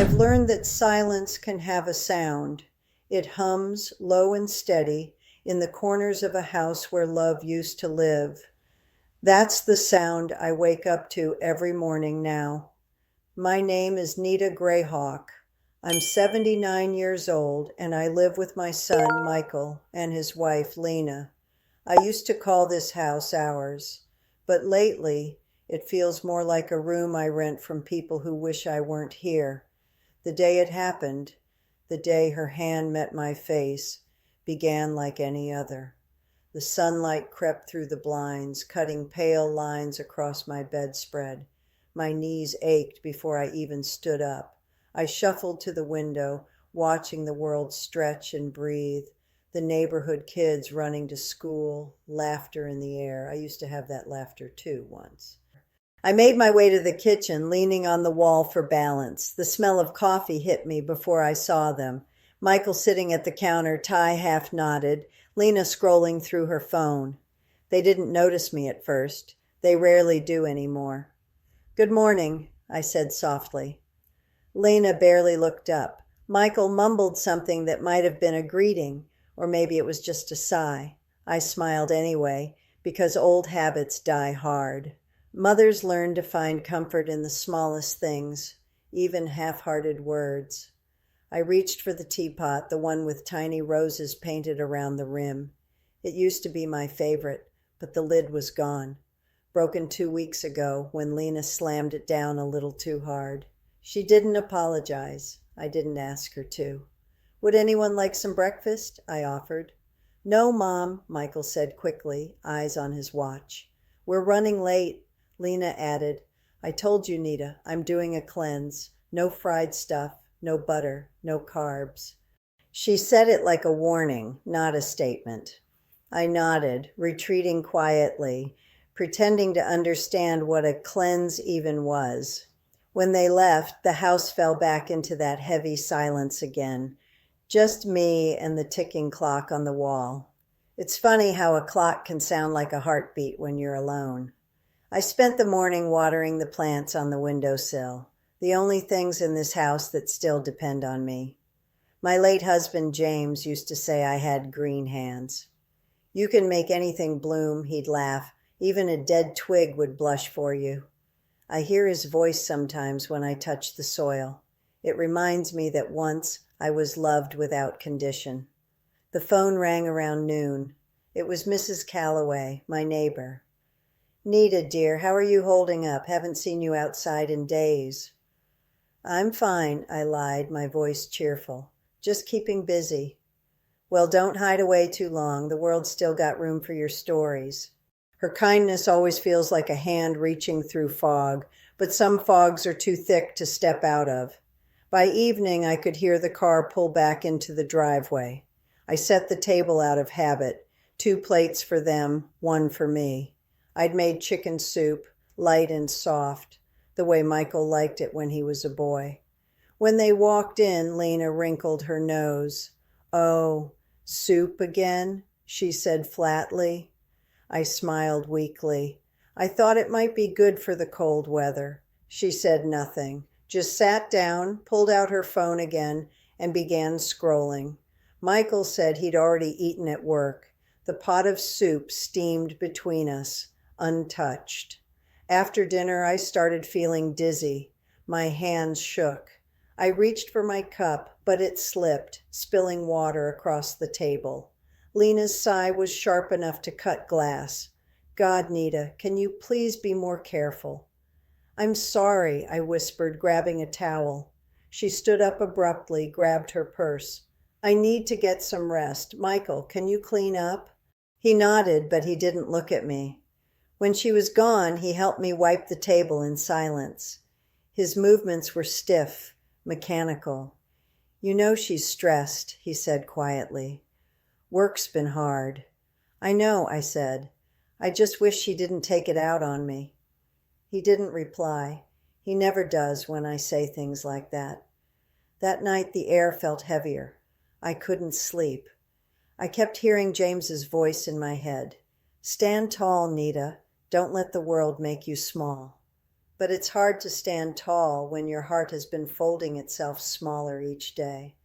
I've learned that silence can have a sound. It hums low and steady in the corners of a house where love used to live. That's the sound I wake up to every morning now. My name is Nita Greyhawk. I'm 79 years old and I live with my son Michael and his wife Lena. I used to call this house ours, but lately it feels more like a room I rent from people who wish I weren't here. The day it happened, the day her hand met my face, began like any other. The sunlight crept through the blinds, cutting pale lines across my bedspread. My knees ached before I even stood up. I shuffled to the window, watching the world stretch and breathe. The neighborhood kids running to school, laughter in the air. I used to have that laughter too once. I made my way to the kitchen, leaning on the wall for balance. The smell of coffee hit me before I saw them. Michael sitting at the counter, tie half knotted, Lena scrolling through her phone. They didn't notice me at first. They rarely do anymore. "Good morning," I said softly. Lena barely looked up. Michael mumbled something that might have been a greeting, or maybe it was just a sigh. I smiled anyway, because old habits die hard. Mothers learn to find comfort in the smallest things, even half-hearted words. I reached for the teapot, the one with tiny roses painted around the rim. It used to be my favorite, but the lid was gone. Broken 2 weeks ago when Lena slammed it down a little too hard. She didn't apologize. I didn't ask her to. "Would anyone like some breakfast?" I offered. "No, Mom," Michael said quickly, eyes on his watch. "We're running late," Lena added. "I told you, Nita, I'm doing a cleanse. No fried stuff, no butter, no carbs." She said it like a warning, not a statement. I nodded, retreating quietly, pretending to understand what a cleanse even was. When they left, the house fell back into that heavy silence again. Just me and the ticking clock on the wall. It's funny how a clock can sound like a heartbeat when you're alone. I spent the morning watering the plants on the windowsill, the only things in this house that still depend on me. My late husband, James, used to say I had green hands. "You can make anything bloom," he'd laugh. "Even a dead twig would blush for you." I hear his voice sometimes when I touch the soil. It reminds me that once I was loved without condition. The phone rang around noon. It was Mrs. Calloway, my neighbor. "Nita, dear, how are you holding up? Haven't seen you outside in days." "I'm fine," I lied, my voice cheerful. "Just keeping busy." "Well, don't hide away too long. The world's still got room for your stories." Her kindness always feels like a hand reaching through fog, but some fogs are too thick to step out of. By evening, I could hear the car pull back into the driveway. I set the table out of habit, 2 plates for them, 1 for me. I'd made chicken soup, light and soft, the way Michael liked it when he was a boy. When they walked in, Lena wrinkled her nose. "Oh, soup again?" she said flatly. I smiled weakly. I thought it might be good for the cold weather. She said nothing, just sat down, pulled out her phone again, and began scrolling. Michael said he'd already eaten at work. The pot of soup steamed between us, untouched. After dinner, I started feeling dizzy. My hands shook. I reached for my cup, but it slipped, spilling water across the table. Lena's sigh was sharp enough to cut glass. "God, Nita, can you please be more careful?" "I'm sorry," I whispered, grabbing a towel. She stood up abruptly, grabbed her purse. "I need to get some rest. Michael, can you clean up?" He nodded, but he didn't look at me. When she was gone, he helped me wipe the table in silence. His movements were stiff, mechanical. "You know she's stressed," he said quietly. "Work's been hard." "I know," I said. "I just wish she didn't take it out on me." He didn't reply. He never does when I say things like that. That night the air felt heavier. I couldn't sleep. I kept hearing James's voice in my head. "Stand tall, Nita. Don't let the world make you small." But it's hard to stand tall when your heart has been folding itself smaller each day.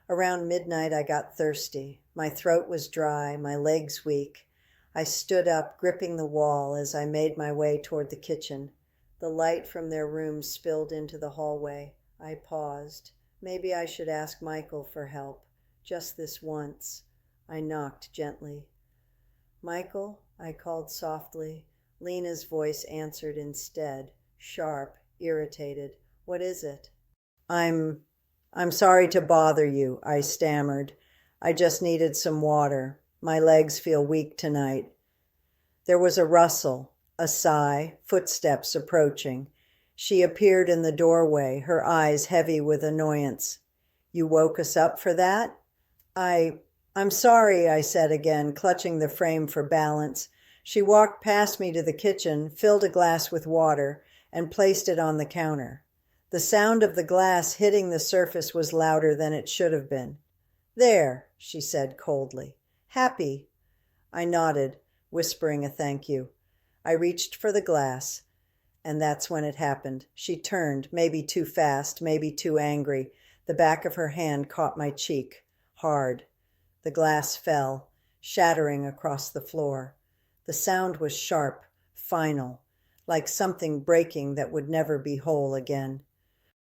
Around midnight, I got thirsty. My throat was dry, my legs weak. I stood up, gripping the wall as I made my way toward the kitchen. The light from their room spilled into the hallway. I paused. Maybe I should ask Michael for help. Just this once. I knocked gently. "Michael," I called softly. Lena's voice answered instead, sharp, irritated. "What is it?" I'm sorry to bother you," I stammered. "I just needed some water. My legs feel weak tonight." There was a rustle, a sigh, footsteps approaching. She appeared in the doorway, her eyes heavy with annoyance. "You woke us up for that?" I'm sorry," I said again, clutching the frame for balance. She walked past me to the kitchen, filled a glass with water, and placed it on the counter. The sound of the glass hitting the surface was louder than it should have been. "There," she said coldly. "Happy?" I nodded, whispering a thank you. I reached for the glass, and that's when it happened. She turned, maybe too fast, maybe too angry. The back of her hand caught my cheek, hard. The glass fell, shattering across the floor. The sound was sharp, final, like something breaking that would never be whole again.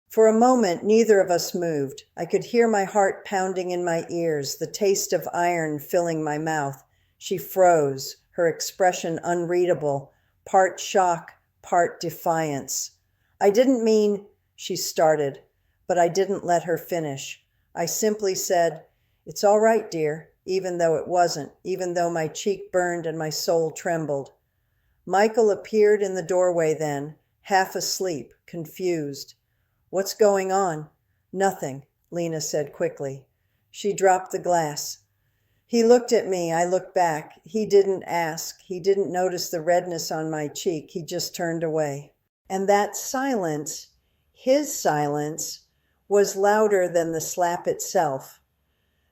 For a moment, neither of us moved. I could hear my heart pounding in my ears, the taste of iron filling my mouth. She froze, her expression unreadable, part shock, part defiance. "I didn't mean," she started, but I didn't let her finish. I simply said, "It's all right, dear," even though it wasn't, even though my cheek burned and my soul trembled. Michael appeared in the doorway then, half asleep, confused. "What's going on?" "Nothing," Lena said quickly. She dropped the glass. He looked at me. I looked back. He didn't ask. He didn't notice the redness on my cheek. He just turned away. And that silence, his silence, was louder than the slap itself.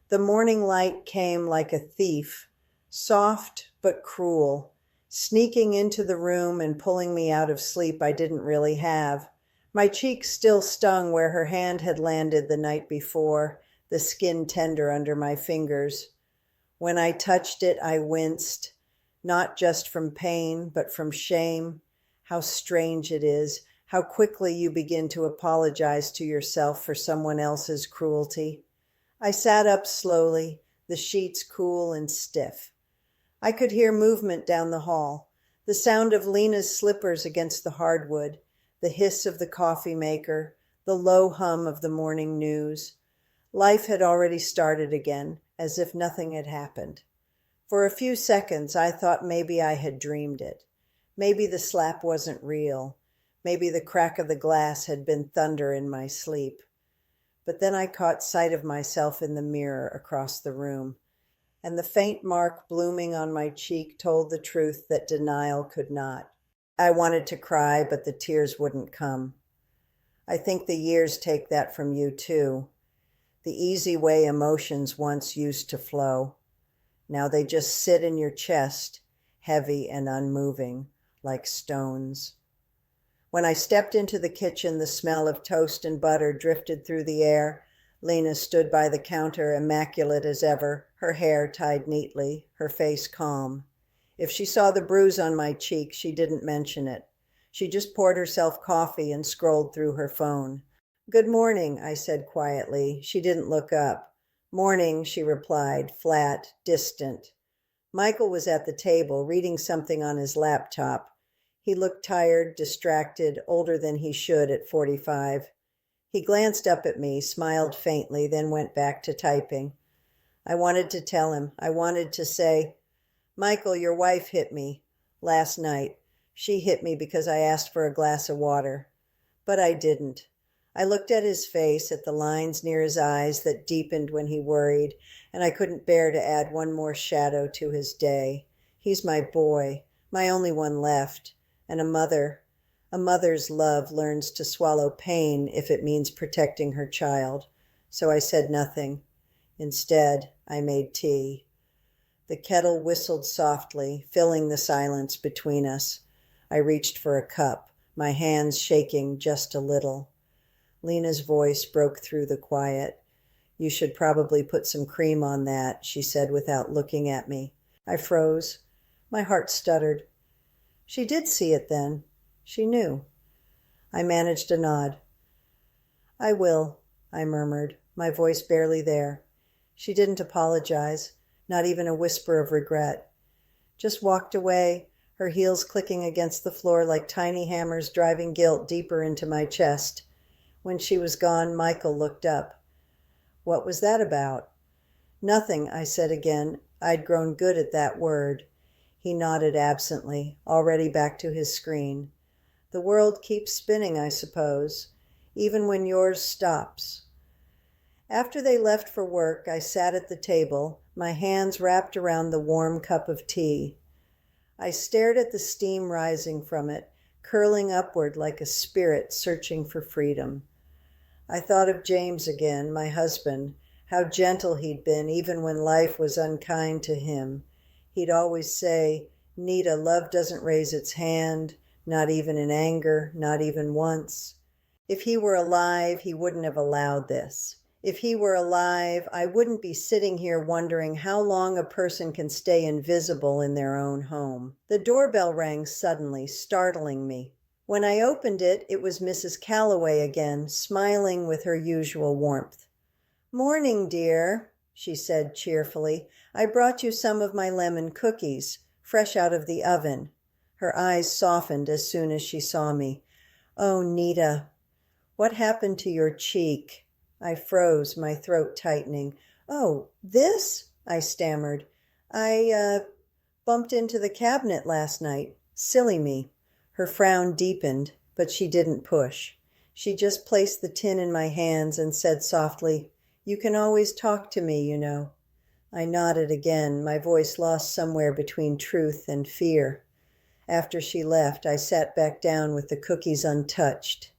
The morning light came like a thief, soft but cruel, sneaking into the room and pulling me out of sleep I didn't really have. My cheek still stung where her hand had landed the night before, the skin tender under my fingers. When I touched it, I winced, not just from pain, but from shame. How strange it is, how quickly you begin to apologize to yourself for someone else's cruelty. I sat up slowly, the sheets cool and stiff. I could hear movement down the hall, the sound of Lena's slippers against the hardwood, the hiss of the coffee maker, the low hum of the morning news. Life had already started again, as if nothing had happened. For a few seconds, I thought maybe I had dreamed it. Maybe the slap wasn't real. Maybe the crack of the glass had been thunder in my sleep. But then I caught sight of myself in the mirror across the room, and the faint mark blooming on my cheek told the truth that denial could not. I wanted to cry, but the tears wouldn't come. I think the years take that from you too. The easy way emotions once used to flow. Now they just sit in your chest, heavy and unmoving, like stones. When I stepped into the kitchen, the smell of toast and butter drifted through the air. Lena stood by the counter, immaculate as ever, her hair tied neatly, her face calm. If she saw the bruise on my cheek, she didn't mention it. She just poured herself coffee and scrolled through her phone. "Good morning," I said quietly. She didn't look up. "Morning," she replied, flat, distant. Michael was at the table, reading something on his laptop. He looked tired, distracted, older than he should at 45. He glanced up at me, smiled faintly, then went back to typing. I wanted to tell him. I wanted to say, "Michael, your wife hit me last night. She hit me because I asked for a glass of water." But I didn't. I looked at his face, at the lines near his eyes that deepened when he worried, and I couldn't bear to add one more shadow to his day. He's my boy, my only one left, and a mother's love learns to swallow pain if it means protecting her child. So I said nothing. Instead, I made tea. The kettle whistled softly, filling the silence between us. I reached for a cup. my hands shaking just a little. Lena's voice broke through the quiet. "You should probably put some cream on that," she said without looking at me. I froze. My heart stuttered. She did see it then. She knew. I managed a nod. "I will," I murmured, my voice barely there. She didn't apologize, not even a whisper of regret. Just walked away, her heels clicking against the floor like tiny hammers driving guilt deeper into my chest. When she was gone, Michael looked up. "What was that about?" "Nothing," I said again. I'd grown good at that word. He nodded absently, already back to his screen. "The world keeps spinning, I suppose, even when yours stops." After they left for work, I sat at the table, my hands wrapped around the warm cup of tea. I stared at the steam rising from it, curling upward like a spirit searching for freedom. I thought of James again, my husband, how gentle he'd been even when life was unkind to him. He'd always say, "Nita, love doesn't raise its hand, not even in anger, not even once." If he were alive, he wouldn't have allowed this. If he were alive, I wouldn't be sitting here wondering how long a person can stay invisible in their own home. The doorbell rang suddenly, startling me. When I opened it, it was Mrs. Calloway again, smiling with her usual warmth. "Morning, dear," she said cheerfully. "I brought you some of my lemon cookies, fresh out of the oven." Her eyes softened as soon as she saw me. "Oh, Nita, what happened to your cheek?" I froze, my throat tightening. "Oh, this?" I stammered. I bumped into the cabinet last night. Silly me." Her frown deepened, but she didn't push. She just placed the tin in my hands and said softly, "You can always talk to me, you know." I nodded again, my voice lost somewhere between truth and fear. After she left, I sat back down with the cookies untouched.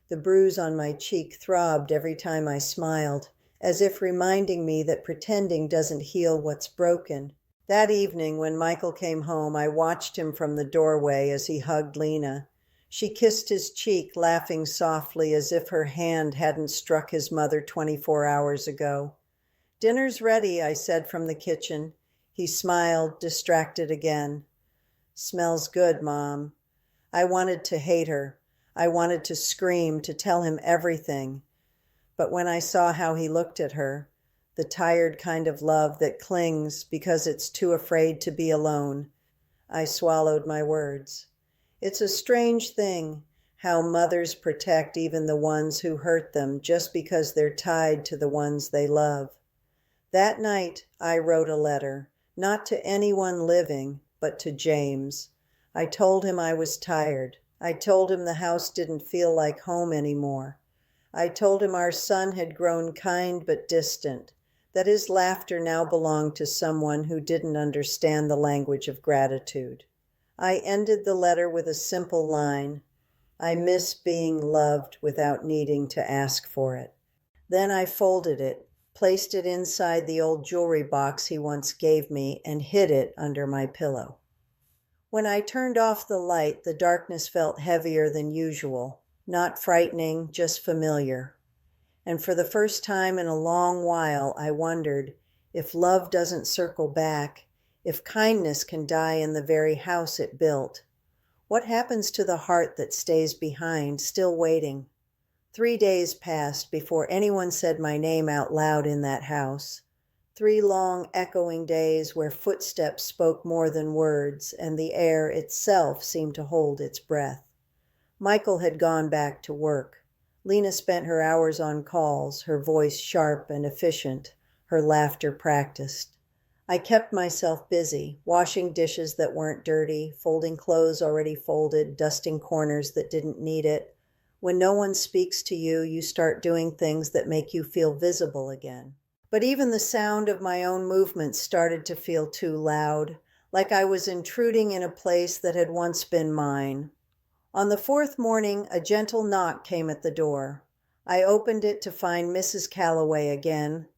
The bruise on my cheek throbbed every time I smiled, as if reminding me that pretending doesn't heal what's broken. That evening, when Michael came home, I watched him from the doorway as he hugged Lena. She kissed his cheek, laughing softly as if her hand hadn't struck his mother 24 hours ago. "Dinner's ready," I said from the kitchen. He smiled, distracted again. "Smells good, Mom." I wanted to hate her. I wanted to scream, to tell him everything. But when I saw how he looked at her, the tired kind of love that clings because it's too afraid to be alone, I swallowed my words. It's a strange thing how mothers protect even the ones who hurt them just because they're tied to the ones they love. That night, I wrote a letter, not to anyone living, but to James. I told him I was tired. I told him the house didn't feel like home anymore. I told him our son had grown kind but distant, that his laughter now belonged to someone who didn't understand the language of gratitude. I ended the letter with a simple line, "I miss being loved without needing to ask for it." Then I folded it, placed it inside the old jewelry box he once gave me, and hid it under my pillow. When I turned off the light, the darkness felt heavier than usual, not frightening, just familiar. And for the first time in a long while, I wondered, if love doesn't circle back, if kindness can die in the very house it built, what happens to the heart that stays behind, still waiting? 3 days passed before anyone said my name out loud in that house. 3 long, echoing days where footsteps spoke more than words, and the air itself seemed to hold its breath. Michael had gone back to work. Lena spent her hours on calls, her voice sharp and efficient, her laughter practiced. I kept myself busy, washing dishes that weren't dirty, folding clothes already folded, dusting corners that didn't need it. When no one speaks to you, you start doing things that make you feel visible again. But even the sound of my own movements started to feel too loud, like I was intruding in a place that had once been mine. On the 4th morning, a gentle knock came at the door. I opened it to find Mrs. Calloway again,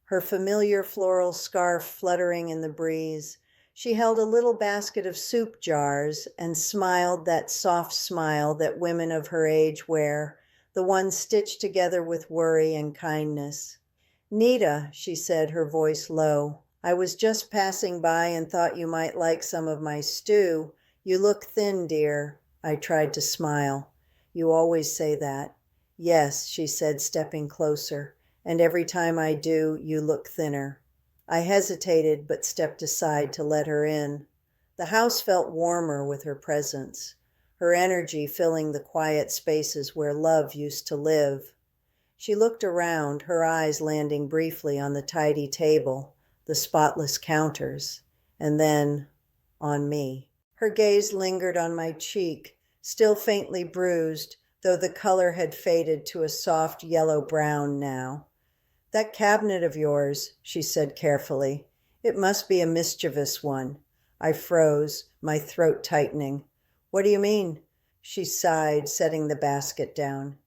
her familiar floral scarf fluttering in the breeze. She held a little basket of soup jars and smiled that soft smile that women of her age wear, the one stitched together with worry and kindness. "Nita," she said, her voice low, "I was just passing by and thought you might like some of my stew. You look thin, dear." I tried to smile. "You always say that." "Yes," she said, stepping closer, "and every time I do, you look thinner." I hesitated, but stepped aside to let her in. The house felt warmer with her presence, her energy filling the quiet spaces where love used to live. She looked around, her eyes landing briefly on the tidy table, the spotless counters, and then on me. Her gaze lingered on my cheek, still faintly bruised, though the color had faded to a soft yellow-brown now. "That cabinet of yours," she said carefully. "It must be a mischievous one." I froze, my throat tightening. "What do you mean?" She sighed, setting the basket down.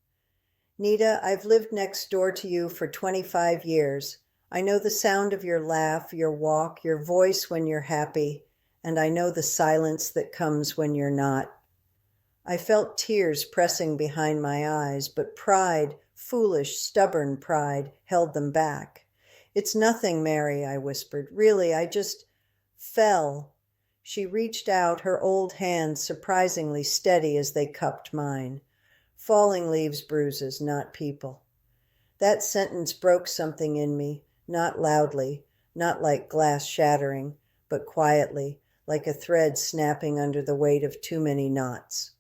"Nita, I've lived next door to you for 25 years. I know the sound of your laugh, your walk, your voice when you're happy, and I know the silence that comes when you're not." I felt tears pressing behind my eyes, but pride, foolish, stubborn pride, held them back. "It's nothing, Mary," I whispered. "Really, I just fell." She reached out, her old hands surprisingly steady as they cupped mine. "Falling leaves bruises, not people." That sentence broke something in me, not loudly, not like glass shattering, but quietly, like a thread snapping under the weight of too many knots.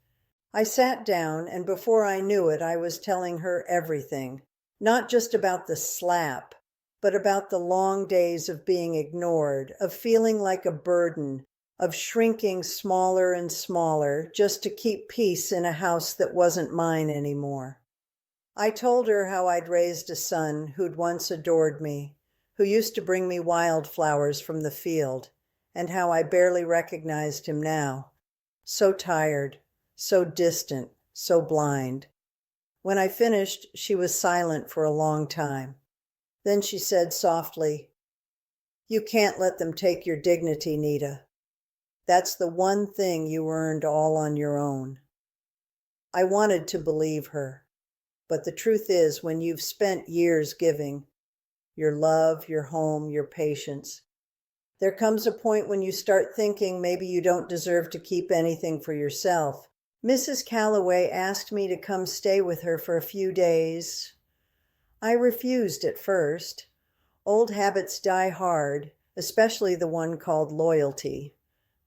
I sat down, and before I knew it, I was telling her everything. Not just about the slap, but about the long days of being ignored, of feeling like a burden, of shrinking smaller and smaller just to keep peace in a house that wasn't mine anymore. I told her how I'd raised a son who'd once adored me, who used to bring me wildflowers from the field, and how I barely recognized him now. So tired, so distant, so blind. When I finished, she was silent for a long time. Then she said softly, "You can't let them take your dignity, Nita. That's the one thing you earned all on your own." I wanted to believe her, but the truth is, when you've spent years giving, your love, your home, your patience, there comes a point when you start thinking maybe you don't deserve to keep anything for yourself. Mrs. Calloway asked me to come stay with her for a few days. I refused at first. Old habits die hard, especially the one called loyalty.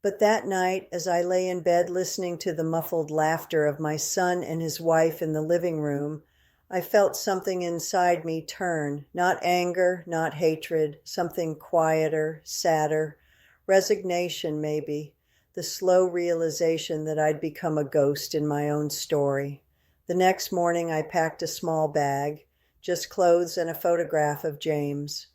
But that night, as I lay in bed listening to the muffled laughter of my son and his wife in the living room, I felt something inside me turn, not anger, not hatred, something quieter, sadder, resignation maybe, the slow realization that I'd become a ghost in my own story. The next morning I packed a small bag, just clothes and a photograph of James.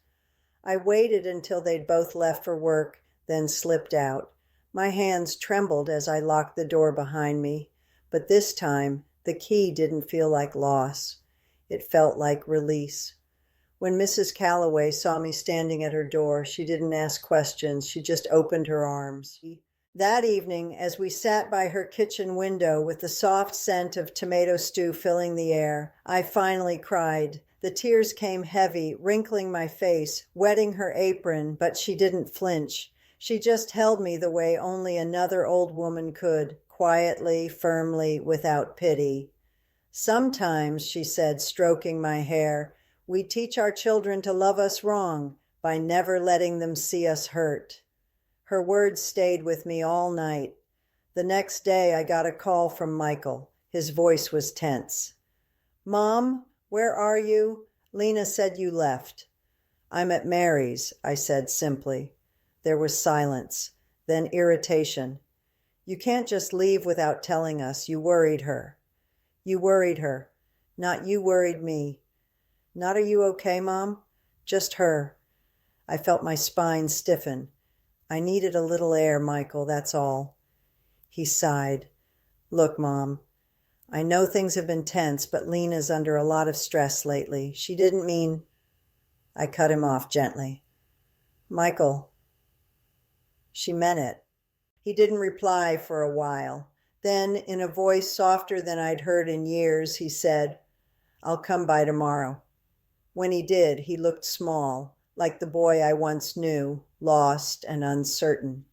I waited until they'd both left for work, then slipped out. My hands trembled as I locked the door behind me, but this time the key didn't feel like loss. It felt like release. When Mrs. Calloway saw me standing at her door, she didn't ask questions. She just opened her arms. That evening, as we sat by her kitchen window with the soft scent of tomato stew filling the air, I finally cried. The tears came heavy, wrinkling my face, wetting her apron, but she didn't flinch. She just held me the way only another old woman could, quietly, firmly, without pity. "Sometimes," she said, stroking my hair, "we teach our children to love us wrong by never letting them see us hurt." Her words stayed with me all night. The next day I got a call from Michael. His voice was tense. "Mom, where are you? Lena said you left." "I'm at Mary's," I said simply. There was silence, then irritation. "You can't just leave without telling us. You worried her." "You worried her. Not you worried me." "Not are you okay, Mom?" "Just her." I felt my spine stiffen. "I needed a little air, Michael, that's all." He sighed. "Look, Mom, I know things have been tense, but Lena's under a lot of stress lately. She didn't mean—" I cut him off gently. "Michael, She meant it. He didn't reply for a while. Then, in a voice softer than I'd heard in years, he said, "I'll come by tomorrow." When he did, he looked small, like the boy I once knew, lost and uncertain.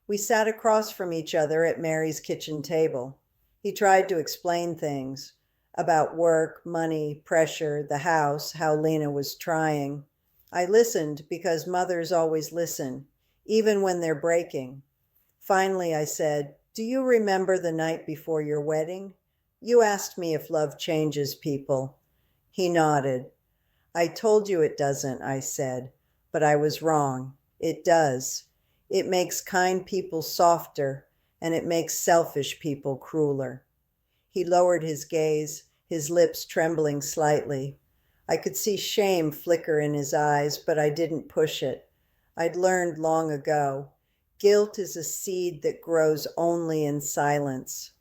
We sat across from each other at Mary's kitchen table. He tried to explain things about work, money, pressure, the house, how Lena was trying. I listened because mothers always listen, even when they're breaking. Finally, I said, "Do you remember the night before your wedding? You asked me if love changes people." He nodded. "I told you it doesn't," I said, "but I was wrong. It does. It makes kind people softer, and it makes selfish people crueler." He lowered his gaze, his lips trembling slightly. I could see shame flicker in his eyes, but I didn't push it. I'd learned long ago. Guilt is a seed that grows only in silence.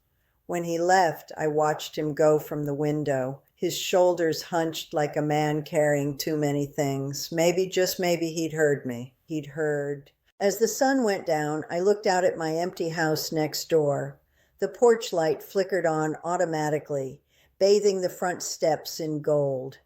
When he left, I watched him go from the window, his shoulders hunched like a man carrying too many things. Maybe, just maybe, he'd heard me. He'd heard. As the sun went down, I looked out at my empty house next door. The porch light flickered on automatically, bathing the front steps in gold.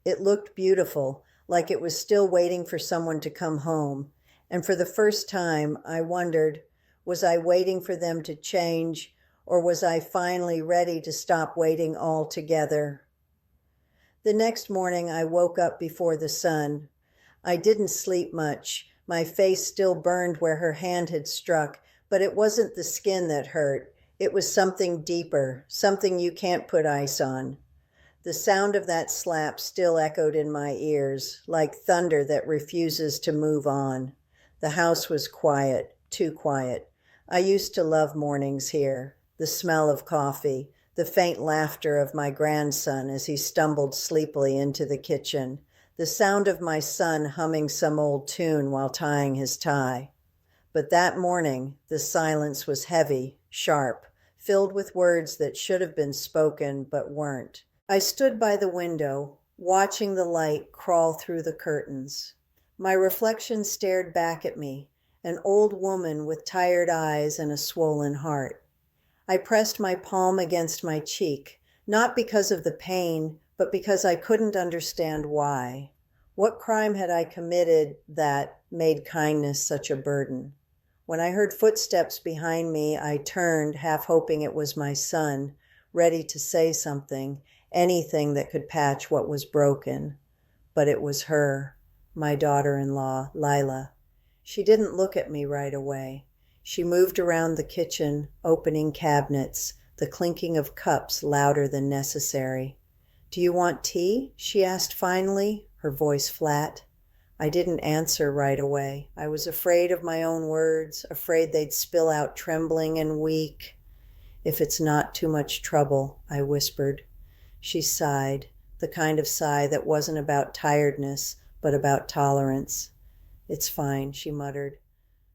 It looked beautiful, like it was still waiting for someone to come home. And for the first time, I wondered, was I waiting for them to change, or was I finally ready to stop waiting altogether? The next morning, I woke up before the sun. I didn't sleep much. My face still burned where her hand had struck, but it wasn't the skin that hurt. It was something deeper, something you can't put ice on. The sound of that slap still echoed in my ears, like thunder that refuses to move on. The house was quiet, too quiet. I used to love mornings here, the smell of coffee, the faint laughter of my grandson as he stumbled sleepily into the kitchen, the sound of my son humming some old tune while tying his tie. But that morning, the silence was heavy, sharp, filled with words that should have been spoken but weren't. I stood by the window, watching the light crawl through the curtains. My reflection stared back at me, an old woman with tired eyes and a swollen heart. I pressed my palm against my cheek, not because of the pain, but because I couldn't understand why. What crime had I committed that made kindness such a burden? When I heard footsteps behind me, I turned, half hoping it was my son, ready to say something, anything that could patch what was broken. But it was her, my daughter-in-law, Lila. She didn't look at me right away. She moved around the kitchen, opening cabinets, the clinking of cups louder than necessary. "Do you want tea?" she asked finally, her voice flat. I didn't answer right away. I was afraid of my own words, afraid they'd spill out trembling and weak. "If it's not too much trouble," I whispered. She sighed, the kind of sigh that wasn't about tiredness, but about tolerance. "It's fine," she muttered.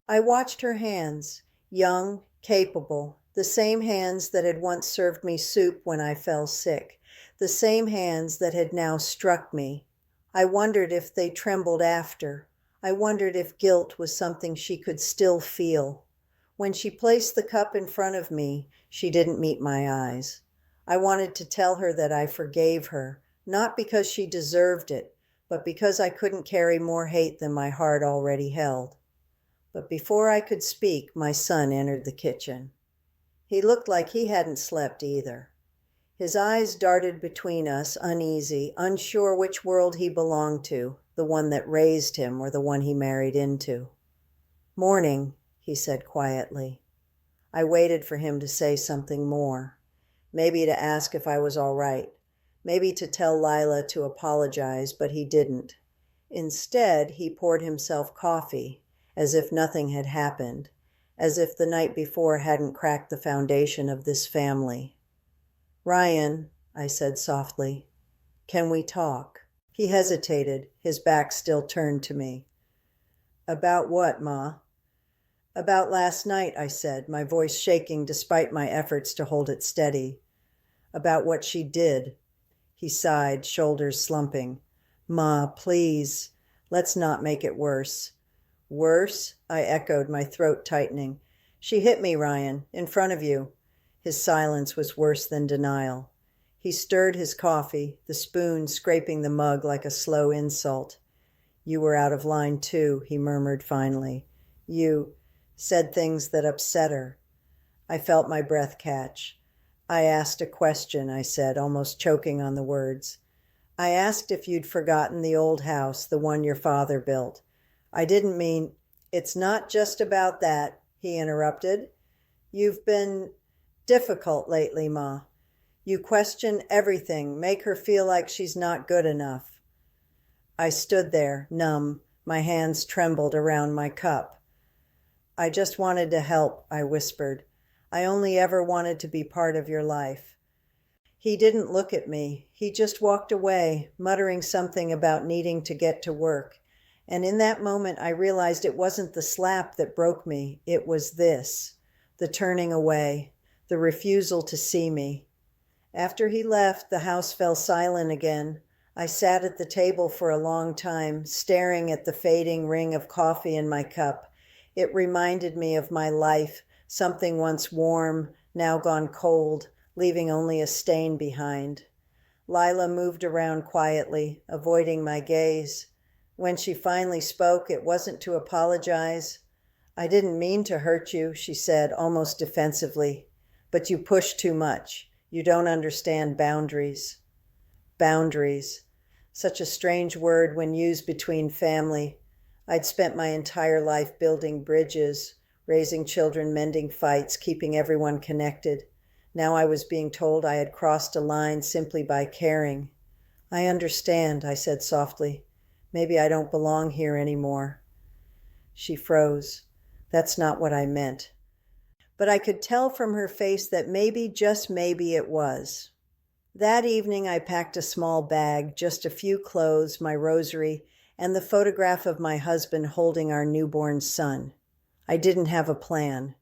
I watched her hands, young, capable, the same hands that had once served me soup when I fell sick, the same hands that had now struck me. I wondered if they trembled after. I wondered if guilt was something she could still feel. When she placed the cup in front of me, she didn't meet my eyes. I wanted to tell her that I forgave her, not because she deserved it, but because I couldn't carry more hate than my heart already held. But before I could speak, my son entered the kitchen. He looked like he hadn't slept either. His eyes darted between us, uneasy, unsure which world he belonged to, the one that raised him or the one he married into. "Morning," he said quietly. I waited for him to say something more. Maybe to ask if I was all right. Maybe to tell Lila to apologize, but he didn't. Instead, he poured himself coffee, as if nothing had happened, as if the night before hadn't cracked the foundation of this family. "Ryan," I said softly, "can we talk?" He hesitated, his back still turned to me. "About what, Ma?" "About last night," I said, my voice shaking despite my efforts to hold it steady. "About what she did." He sighed, shoulders slumping. "Ma, please, let's not make it worse. Worse? I echoed, my throat tightening. She hit me, Ryan, in front of you. His silence was worse than denial. He stirred his coffee, the spoon scraping the mug like a slow insult. You were out of line too, he murmured finally. You said things that upset her. I felt my breath catch. I asked a question, I said, almost choking on the words. I asked if you'd forgotten the old house, the one your father built. I didn't mean, it's not just about that, he interrupted. You've been difficult lately, Ma. You question everything, make her feel like she's not good enough. I stood there, numb. My hands trembled around my cup. I just wanted to help, I whispered. I only ever wanted to be part of your life. He didn't look at me. He just walked away, muttering something about needing to get to work. And in that moment, I realized it wasn't the slap that broke me. It was this, the turning away, the refusal to see me. After he left, the house fell silent again. I sat at the table for a long time, staring at the fading ring of coffee in my cup. It reminded me of my life, something once warm, now gone cold, leaving only a stain behind. Lila moved around quietly, avoiding my gaze. When she finally spoke, it wasn't to apologize. I didn't mean to hurt you, she said, almost defensively. But you push too much. You don't understand boundaries. Boundaries. Such a strange word when used between family. I'd spent my entire life building bridges, raising children, mending fights, keeping everyone connected. Now I was being told I had crossed a line simply by caring. I understand, I said softly. Maybe I don't belong here anymore. She froze. That's not what I meant. But I could tell from her face that maybe, just maybe, it was. That evening I packed a small bag, just a few clothes, my rosary, and the photograph of my husband holding our newborn son. I didn't have a plan.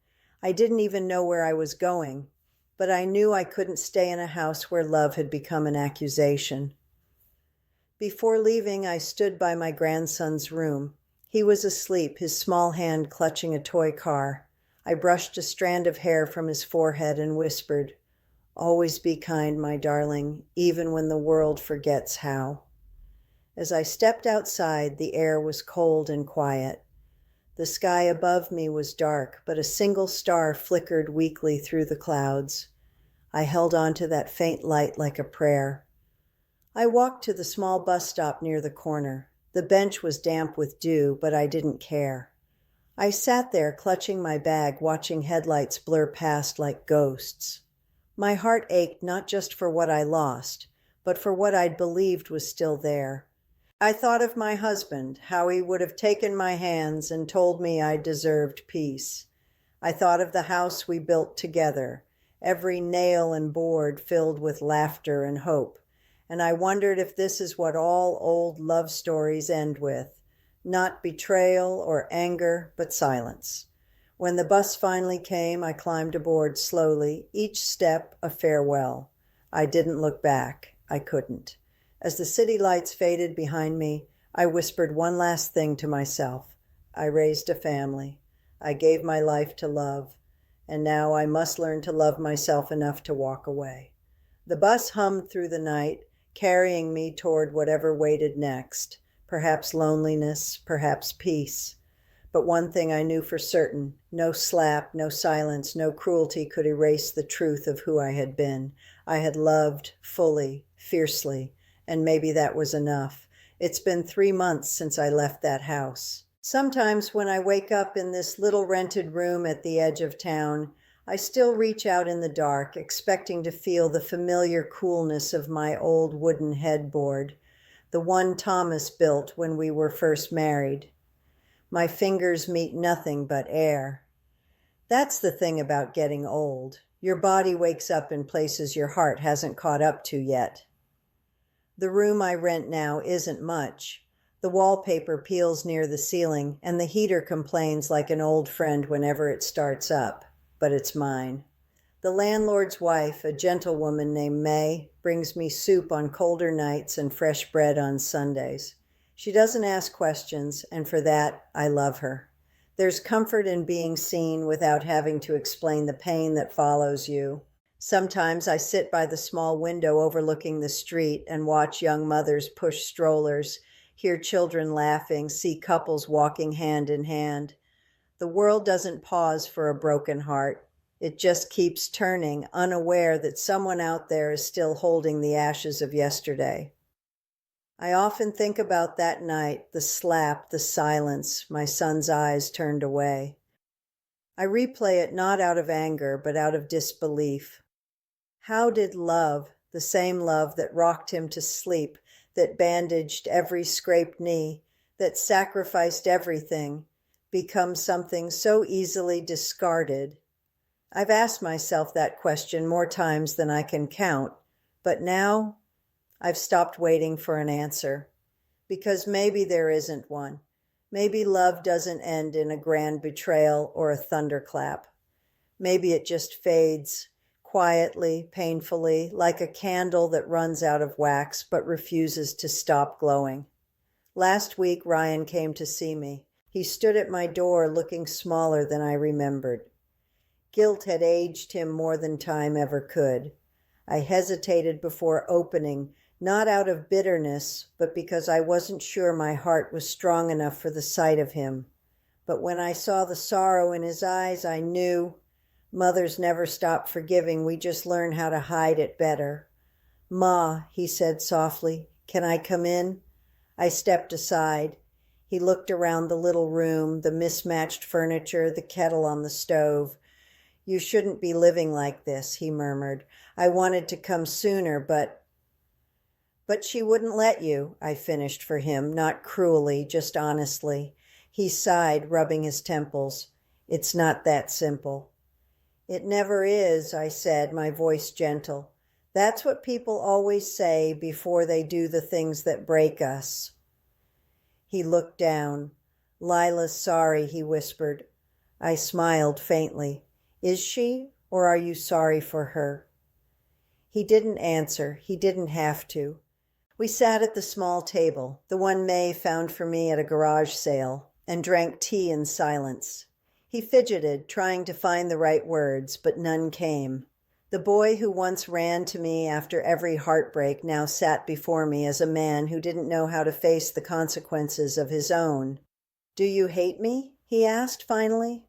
I didn't even know where I was going, but I knew I couldn't stay in a house where love had become an accusation. Before leaving, I stood by my grandson's room. He was asleep, his small hand clutching a toy car. I brushed a strand of hair from his forehead and whispered, "Always be kind, my darling, even when the world forgets how." As I stepped outside, the air was cold and quiet. The sky above me was dark, but a single star flickered weakly through the clouds. I held on to that faint light like a prayer. I walked to the small bus stop near the corner. The bench was damp with dew, but I didn't care. I sat there, clutching my bag, watching headlights blur past like ghosts. My heart ached not just for what I lost, but for what I'd believed was still there. I thought of my husband, how he would have taken my hands and told me I deserved peace. I thought of the house we built together, every nail and board filled with laughter and hope. And I wondered if this is what all old love stories end with. Not betrayal or anger, but silence. When the bus finally came, I climbed aboard slowly, each step a farewell. I didn't look back. I couldn't. As the city lights faded behind me, I whispered one last thing to myself. I raised a family. I gave my life to love. And now I must learn to love myself enough to walk away. The bus hummed through the night, carrying me toward whatever waited next. Perhaps loneliness, perhaps peace. But one thing I knew for certain, no slap, no silence, no cruelty could erase the truth of who I had been. I had loved fully, fiercely, and maybe that was enough. It's been 3 months since I left that house. Sometimes when I wake up in this little rented room at the edge of town, I still reach out in the dark, expecting to feel the familiar coolness of my old wooden headboard, the one Thomas built when we were first married. My fingers meet nothing but air. That's the thing about getting old. Your body wakes up in places your heart hasn't caught up to yet. The room I rent now isn't much. The wallpaper peels near the ceiling, and the heater complains like an old friend whenever it starts up. But it's mine. The landlord's wife, a gentlewoman named May, brings me soup on colder nights and fresh bread on Sundays. She doesn't ask questions, and for that, I love her. There's comfort in being seen without having to explain the pain that follows you. Sometimes I sit by the small window overlooking the street and watch young mothers push strollers, hear children laughing, see couples walking hand in hand. The world doesn't pause for a broken heart. It just keeps turning, unaware that someone out there is still holding the ashes of yesterday. I often think about that night, the slap, the silence, my son's eyes turned away. I replay it not out of anger, but out of disbelief. How did love, the same love that rocked him to sleep, that bandaged every scraped knee, that sacrificed everything, become something so easily discarded? I've asked myself that question more times than I can count, but now I've stopped waiting for an answer, because maybe there isn't one. Maybe love doesn't end in a grand betrayal or a thunderclap. Maybe it just fades, quietly, painfully, like a candle that runs out of wax but refuses to stop glowing. Last week, Ryan came to see me. He stood at my door looking smaller than I remembered. Guilt had aged him more than time ever could. I hesitated before opening, not out of bitterness, but because I wasn't sure my heart was strong enough for the sight of him. But when I saw the sorrow in his eyes, I knew. Mothers never stop forgiving, we just learn how to hide it better. "Ma," he said softly, "can I come in?" I stepped aside. He looked around the little room, the mismatched furniture, the kettle on the stove. "You shouldn't be living like this," he murmured. "I wanted to come sooner, but she wouldn't let you," I finished for him, not cruelly, just honestly. He sighed, rubbing his temples. "It's not that simple." "It never is," I said, my voice gentle. "That's what people always say before they do the things that break us." He looked down. "Lila's sorry," he whispered. I smiled faintly. "Is she, or are you sorry for her?" He didn't answer. He didn't have to. We sat at the small table, the one May found for me at a garage sale, and drank tea in silence. He fidgeted, trying to find the right words, but none came. The boy who once ran to me after every heartbreak now sat before me as a man who didn't know how to face the consequences of his own. "Do you hate me?" he asked finally.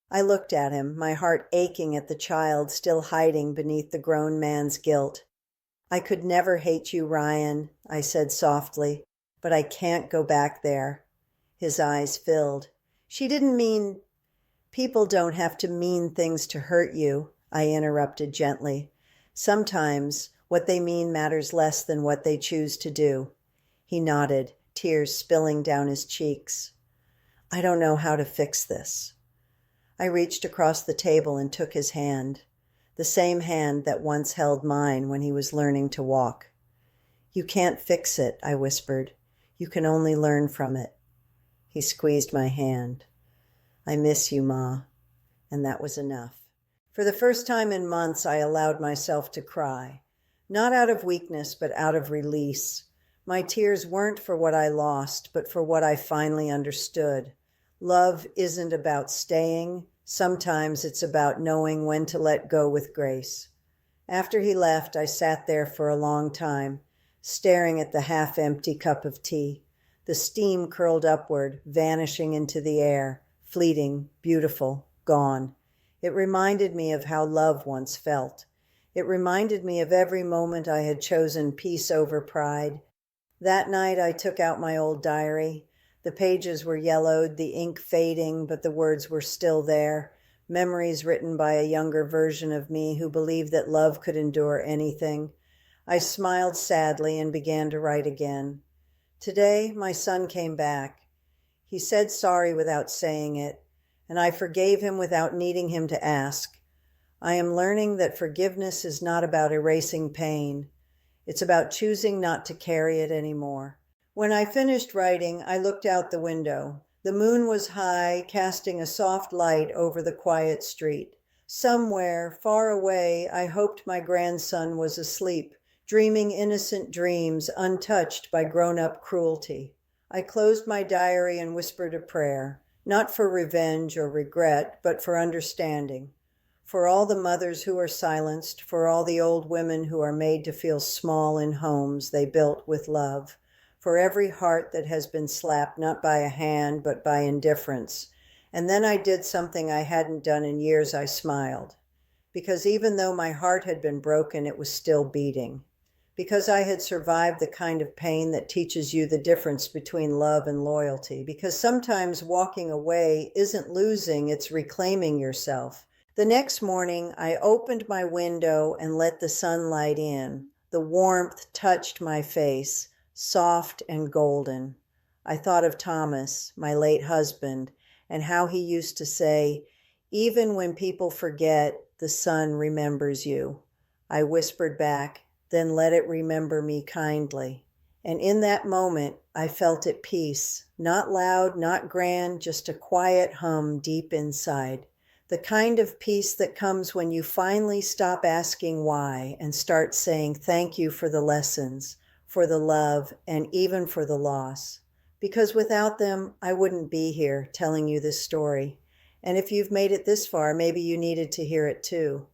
I looked at him, my heart aching at the child still hiding beneath the grown man's guilt. "I could never hate you, Ryan," I said softly, "but I can't go back there." His eyes filled. "She didn't mean—" "People don't have to mean things to hurt you," I interrupted gently. "Sometimes what they mean matters less than what they choose to do." He nodded, tears spilling down his cheeks. "I don't know how to fix this." I reached across the table and took his hand, the same hand that once held mine when he was learning to walk. "You can't fix it," I whispered. "You can only learn from it." He squeezed my hand. "I miss you, Ma." And that was enough. For the first time in months, I allowed myself to cry. Not out of weakness, but out of release. My tears weren't for what I lost, but for what I finally understood. Love isn't about staying. Sometimes it's about knowing when to let go with grace. After he left, I sat there for a long time, staring at the half-empty cup of tea. The steam curled upward, vanishing into the air, fleeting, beautiful, gone. It reminded me of how love once felt. It reminded me of every moment I had chosen peace over pride. That night I took out my old diary. The pages were yellowed, the ink fading, but the words were still there. Memories written by a younger version of me who believed that love could endure anything. I smiled sadly and began to write again. Today, my son came back. He said sorry without saying it, and I forgave him without needing him to ask. I am learning that forgiveness is not about erasing pain. It's about choosing not to carry it anymore. When I finished writing, I looked out the window. The moon was high, casting a soft light over the quiet street. Somewhere, far away, I hoped my grandson was asleep, dreaming innocent dreams untouched by grown-up cruelty. I closed my diary and whispered a prayer, not for revenge or regret, but for understanding. For all the mothers who are silenced, for all the old women who are made to feel small in homes they built with love, for every heart that has been slapped not by a hand but by indifference. And then I did something I hadn't done in years. I smiled. Because even though my heart had been broken, it was still beating. Because I had survived the kind of pain that teaches you the difference between love and loyalty. Because sometimes walking away isn't losing, it's reclaiming yourself. The next morning, I opened my window and let the sunlight in. The warmth touched my face, soft and golden. I thought of Thomas, my late husband, and how he used to say, "Even when people forget, the sun remembers you." I whispered back, "Then let it remember me kindly." And in that moment, I felt at peace, not loud, not grand, just a quiet hum deep inside. The kind of peace that comes when you finally stop asking why and start saying thank you for the lessons, for the love, and even for the loss. Because without them, I wouldn't be here telling you this story. And if you've made it this far, maybe you needed to hear it too.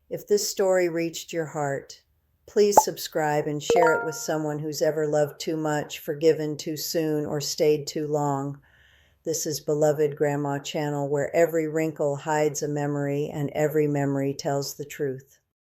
If this story reached your heart, please subscribe and share it with someone who's ever loved too much, forgiven too soon, or stayed too long. This is Beloved Grandma Channel, where every wrinkle hides a memory and every memory tells the truth.